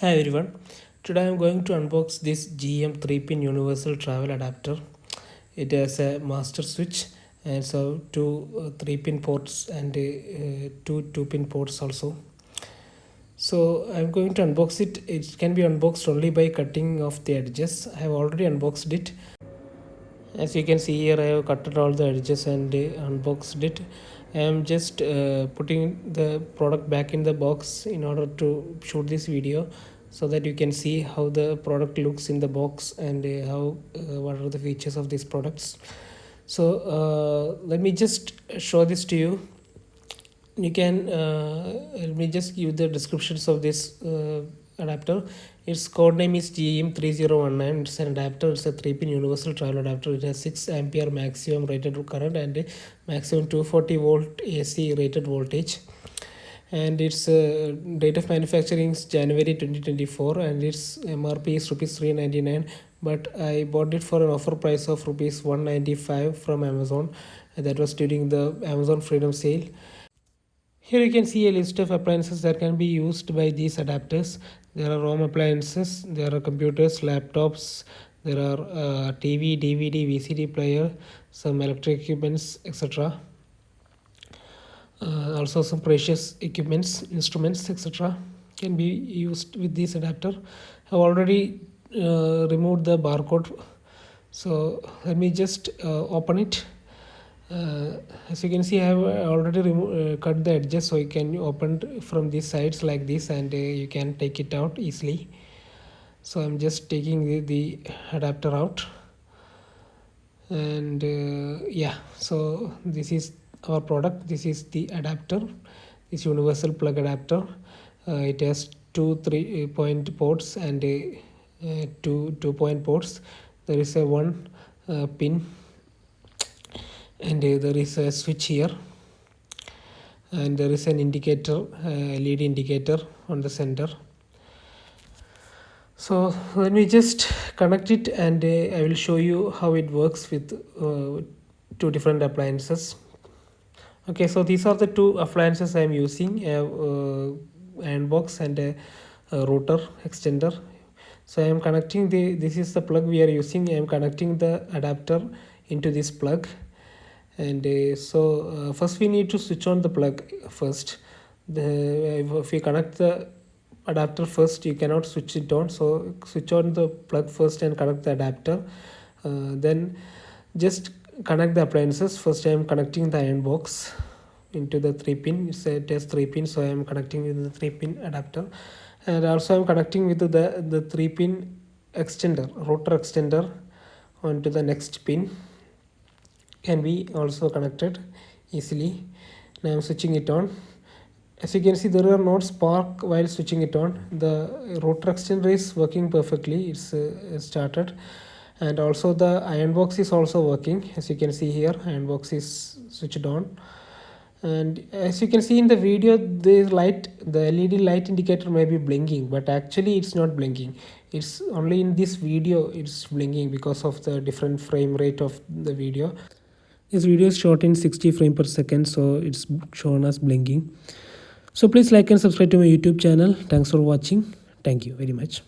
Hi everyone, today I am going to unbox this GM 3-pin universal travel adapter. It has a master switch and so two 3-pin ports and two 2-pin ports also. So I'm going to unbox it. It can be unboxed only by cutting off the edges. I have already unboxed it. As you can see here, I have cut all the edges and unboxed it. I am just putting the product back in the box in order to shoot this video so that you can see how the product looks in the box and how what are the features of these products. So let me just show this to you. You can let me just give the descriptions of this adapter. Its code name is GM3019. It's an adapter. It's a 3-pin universal travel adapter. It has 6 ampere maximum rated current and maximum 240 volt AC rated voltage. And its date of manufacturing is January 2024 and its MRP is rupees 399, but I bought it for an offer price of rupees 195 from Amazon. That was during the Amazon Freedom Sale. Here you can see a list of appliances that can be used by these adapters. There are home appliances, there are computers, laptops, there are TV, DVD, VCD player, some electric equipments, etc. Also some precious equipments, instruments, etc. can be used with this adapter. I've already removed the barcode. So let me just open it. As you can see, I have already cut the edges, so you can open from these sides like this and you can take it out easily. So I'm just taking the adapter out, and yeah, so this is our product. This is the adapter, this universal plug adapter. It has two 3-point ports and two 2-point ports. There is a one pin and there is a switch here, and there is an indicator, LED indicator on the center. So let me just connect it and I will show you how it works with two different appliances. Okay, so these are the two appliances I am using, iron box and a router extender. So I am connecting this is the plug we are using. I am connecting the adapter into this plug, and so first we need to switch on the plug first. If we connect the adapter first, you cannot switch it on, so switch on the plug first and connect the adapter. Then just connect the appliances. First I am connecting the iron box into the 3-pin. It has 3 pins, so I am connecting with the 3-pin adapter, and also I am connecting with the 3-pin extender, router extender, onto the next pin. Can be also connected easily. Now I am switching it on. As you can see, there are no spark while switching it on. The router extender is working perfectly. It's started, and also the iron box is also working. As you can see here, iron box is switched on, and as you can see in the video, the LED light indicator may be blinking, but actually it's not blinking. It's only in this video it's blinking because of the different frame rate of the video. This video is shot in 60 frames per second, so it's shown as blinking. So please like and subscribe to my YouTube channel. Thanks for watching. Thank you very much.